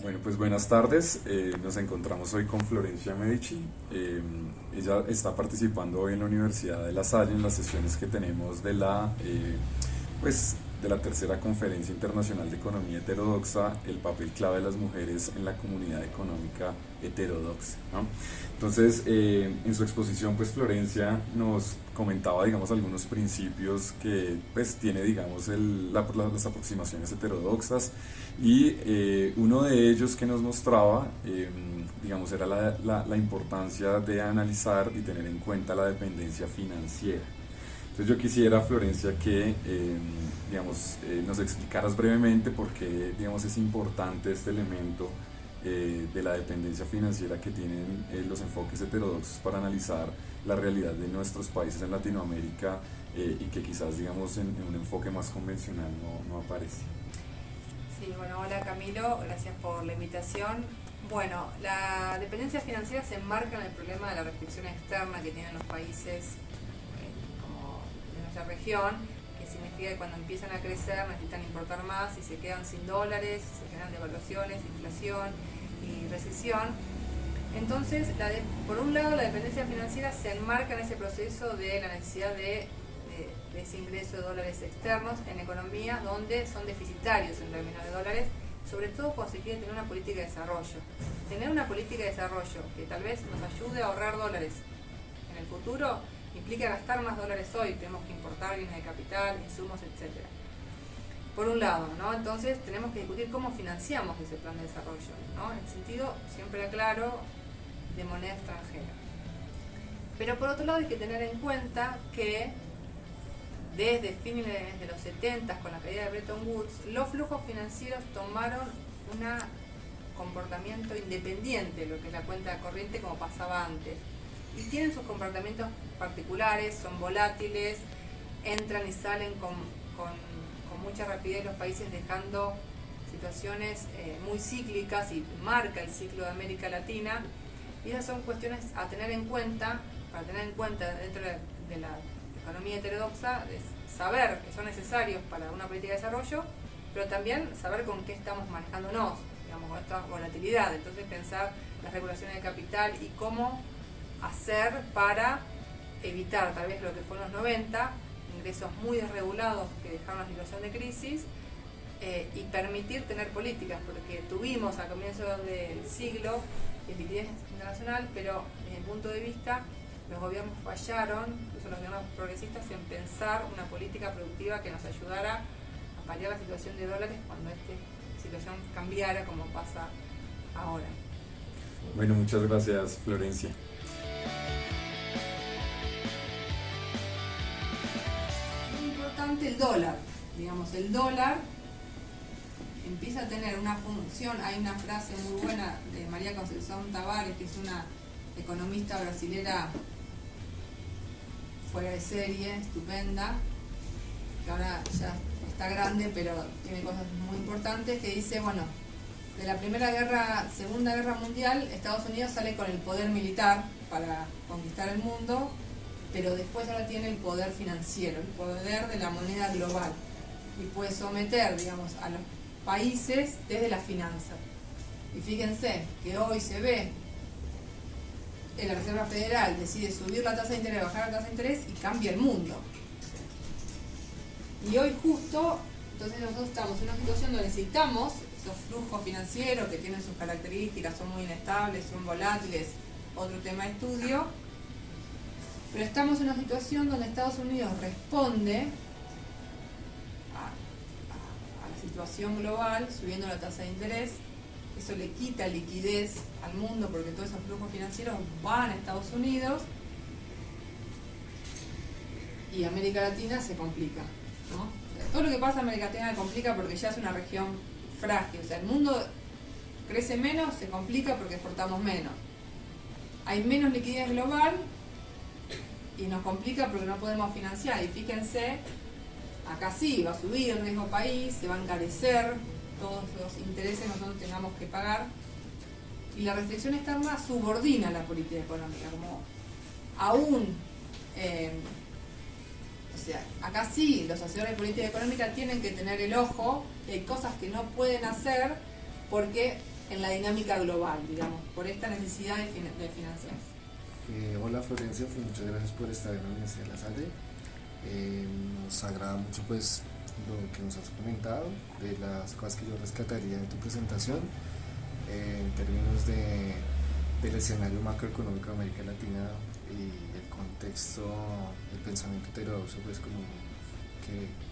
Bueno, pues buenas tardes. Nos encontramos hoy con Florencia Medici. Ella está participando hoy en la Universidad de La Salle en las sesiones que tenemos de la tercera Conferencia Internacional de Economía Heterodoxa, el papel clave de las mujeres en la comunidad económica heterodoxa, ¿no? Entonces, en su exposición, pues Florencia nos comentaba, digamos, algunos principios que pues tiene, digamos, las aproximaciones heterodoxas y uno de ellos que nos mostraba, digamos, era la importancia de analizar y tener en cuenta la dependencia financiera. Entonces yo quisiera, Florencia, que nos explicaras brevemente por qué, digamos, es importante este elemento de la dependencia financiera que tienen los enfoques heterodoxos para analizar la realidad de nuestros países en Latinoamérica, y que quizás, digamos, en un enfoque más convencional no aparece. Sí, bueno, hola Camilo, gracias por la invitación. Bueno, la dependencia financiera se enmarca en el problema de la restricción externa que tienen los países como de nuestra región, que significa que cuando empiezan a crecer necesitan importar más y se quedan sin dólares, se generan devaluaciones, inflación y recesión. Entonces, por un lado, la dependencia financiera se enmarca en ese proceso de la necesidad de ese ingreso de dólares externos en economías donde son deficitarios en términos de dólares, sobre todo cuando se quiere tener una política de desarrollo. Tener una política de desarrollo que tal vez nos ayude a ahorrar dólares en el futuro implica gastar más dólares hoy, tenemos que importar bienes de capital, insumos, etc. Por un lado, ¿no? Entonces tenemos que discutir cómo financiamos ese plan de desarrollo, ¿no? En sentido, siempre aclaro, de moneda extranjera. Pero por otro lado hay que tener en cuenta que desde fines de los 70, con la caída de Bretton Woods, los flujos financieros tomaron un comportamiento independiente de lo que es la cuenta corriente como pasaba antes. Y tienen sus comportamientos particulares, son volátiles, entran y salen con mucha rapidez los países, dejando situaciones muy cíclicas, y marca el ciclo de América Latina. Y esas son cuestiones a tener en cuenta, para tener en cuenta dentro de la economía heterodoxa, de saber que son necesarios para una política de desarrollo, pero también saber con qué estamos manejándonos, digamos, con esta volatilidad. Entonces pensar las regulaciones de capital y cómo hacer para evitar tal vez lo que fue en los 90, ingresos muy desregulados que dejaron una situación de crisis, y permitir tener políticas, porque tuvimos a comienzos del siglo liquidez internacional, pero desde mi punto de vista los gobiernos fallaron, incluso los gobiernos progresistas, en pensar una política productiva que nos ayudara a paliar la situación de dólares cuando esta situación cambiara como pasa ahora. Bueno, muchas gracias, Florencia. Es importante el dólar, digamos, el dólar empieza a tener una función. Hay una frase muy buena de María Concepción Tavares, que es una economista brasilera fuera de serie, estupenda, que ahora ya está grande, pero tiene cosas muy importantes, que dice, bueno, de la Segunda Guerra Mundial, Estados Unidos sale con el poder militar para conquistar el mundo, pero después ahora tiene el poder financiero, el poder de la moneda global, y puede someter, digamos, a los países desde la finanza. Y fíjense que hoy se ve que la Reserva Federal decide subir la tasa de interés, bajar la tasa de interés, y cambia el mundo. Y hoy justo, entonces nosotros estamos en una situación donde necesitamos esos flujos financieros que tienen sus características, son muy inestables, son volátiles, otro tema de estudio, pero estamos en una situación donde Estados Unidos responde a la situación global subiendo la tasa de interés. Eso le quita liquidez al mundo porque todos esos flujos financieros van a Estados Unidos, y América Latina se complica, ¿no? Todo lo que pasa en América Latina se complica porque ya es una región frágil. O sea, el mundo crece menos, se complica porque exportamos menos. Hay menos liquidez global y nos complica porque no podemos financiar. Y fíjense, acá sí va a subir el riesgo país, se va a encarecer todos los intereses nosotros tengamos que pagar, y la restricción externa subordina la política económica, como aún o sea, acá sí los hacedores de política económica tienen que tener el ojo, y hay cosas que no pueden hacer porque en la dinámica global, digamos, por esta necesidad de financiarse. Hola Florencia, pues muchas gracias por estar en la Universidad de La Salle. Nos agrada mucho pues lo que nos has comentado, de las cosas que yo rescataría en tu presentación, en términos del escenario macroeconómico de América Latina y el contexto del pensamiento heterodoxo, pues como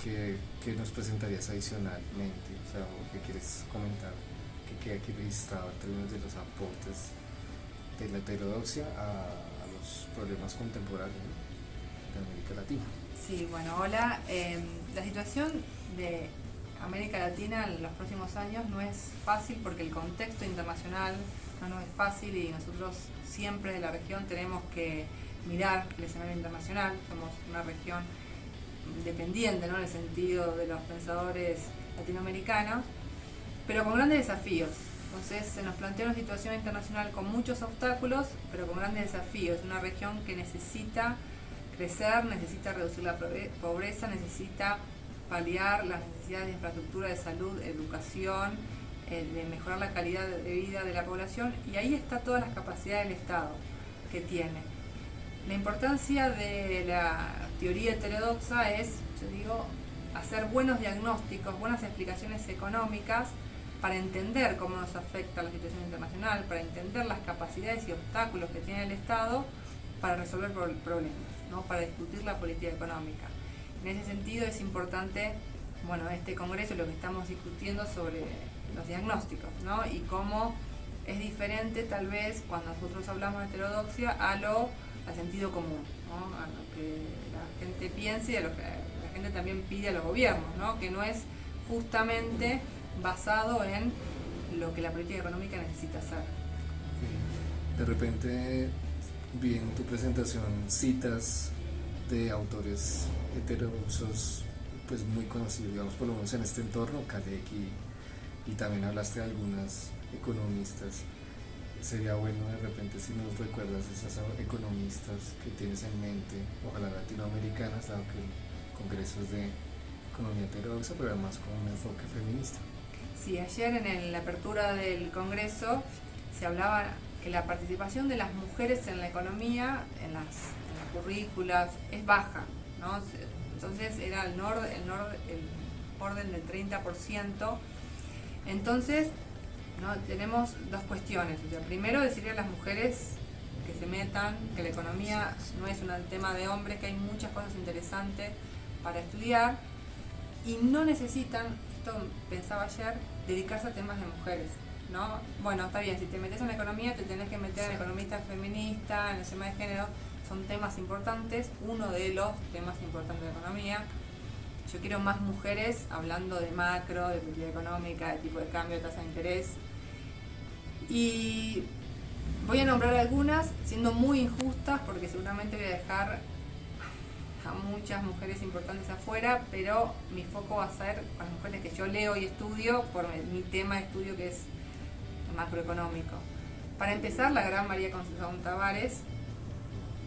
que nos presentarías adicionalmente, o sea, o qué quieres comentar, que quede aquí registrado en términos de los aportes de la heterodoxia a los problemas contemporáneos, ¿no?, de América Latina. Sí, bueno, hola. La situación de América Latina en los próximos años no es fácil porque el contexto internacional no es fácil y nosotros siempre de la región tenemos que mirar el escenario internacional. Somos una región dependiente, ¿no?, en el sentido de los pensadores latinoamericanos, pero con grandes desafíos. Entonces se nos plantea una situación internacional con muchos obstáculos, pero con grandes desafíos. Una región que necesita crecer, necesita reducir la pobreza, necesita paliar las necesidades de infraestructura, de salud, educación, de mejorar la calidad de vida de la población, y ahí está todas las capacidades del Estado que tiene. La importancia de la teoría heterodoxa es, yo digo, hacer buenos diagnósticos, buenas explicaciones económicas para entender cómo nos afecta la situación internacional, para entender las capacidades y obstáculos que tiene el Estado para resolver problemas, ¿no?, para discutir la política económica. En ese sentido es importante, bueno, este congreso, lo que estamos discutiendo sobre los diagnósticos, ¿no?, y cómo es diferente tal vez cuando nosotros hablamos de heterodoxia al sentido común, ¿no?, a lo que la gente piensa y a lo que la gente también pide a los gobiernos, ¿no?, que no es justamente basado en lo que la política económica necesita hacer. De repente vi en tu presentación citas de autores heterodoxos pues muy conocidos, digamos, por lo menos en este entorno, Kalecki, y también hablaste de algunas economistas. Sería bueno de repente si nos recuerdas esas economistas que tienes en mente, ojalá latinoamericanas, dado que el congreso es de economía heterodoxa, pero además con un enfoque feminista. Sí, ayer en la apertura del congreso se hablaba que la participación de las mujeres en la economía, en las currículas, es baja, ¿no? Entonces era el orden del 30%. Entonces, ¿no?, tenemos dos cuestiones. O sea, primero, decirle a las mujeres que se metan, que la economía no es un tema de hombres, que hay muchas cosas interesantes para estudiar y no necesitan, esto pensaba ayer, dedicarse a temas de mujeres, ¿no? Bueno, está bien, si te metes en la economía te tenés que meter en economista feminista, en el tema de género, son temas importantes, uno de los temas importantes de economía. Yo quiero más mujeres hablando de macro, de política económica, de tipo de cambio, de tasa de interés. Y voy a nombrar algunas, siendo muy injustas, porque seguramente voy a dejar a muchas mujeres importantes afuera, pero mi foco va a ser con las mujeres que yo leo y estudio por mi tema de estudio, que es macroeconómico. Para empezar, la gran María Concepción Tavares,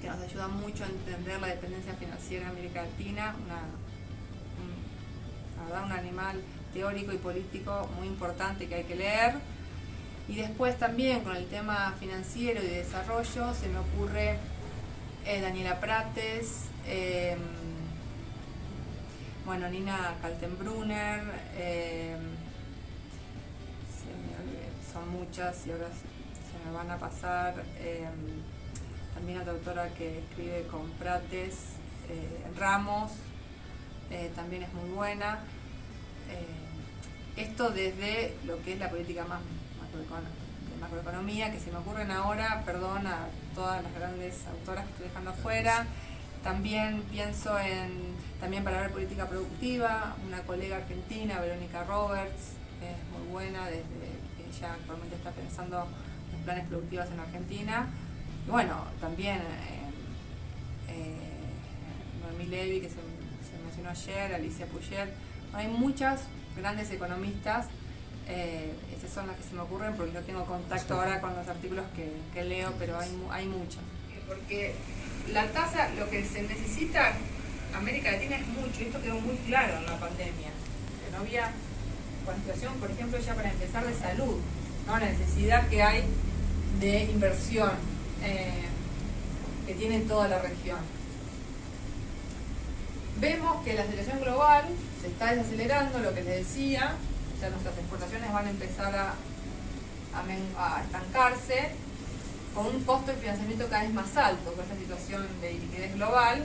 que nos ayuda mucho a entender la dependencia financiera en América Latina, un animal teórico y político muy importante que hay que leer. Y después también con el tema financiero y de desarrollo se me ocurre Daniela Prates, bueno, Nina Kaltenbrunner, son muchas y ahora se me van a pasar. También otra autora que escribe con Prates, Ramos, también es muy buena. Esto desde lo que es la política más de macroeconomía, que se me ocurren ahora, perdón a todas las grandes autoras que estoy dejando afuera. También pienso también para ver política productiva, una colega argentina, Verónica Roberts, que es muy buena, desde que ella actualmente está pensando en planes productivos en Argentina. Y bueno, también Noemí Levy, que se mencionó ayer, Alicia Puget. Hay muchas grandes economistas, esas son las que se me ocurren porque no tengo contacto ahora con los artículos que leo, pero hay muchas. Porque la tasa, lo que se necesita América Latina es mucho, y esto quedó muy claro en la pandemia, que no había cuantificación, por ejemplo, ya para empezar, de salud. ¿no? La necesidad que hay de inversión que tiene toda la región. Vemos que la situación global se está desacelerando, lo que les decía, o sea, nuestras exportaciones van a empezar a estancarse con un costo de financiamiento cada vez más alto, con esta situación de liquidez global.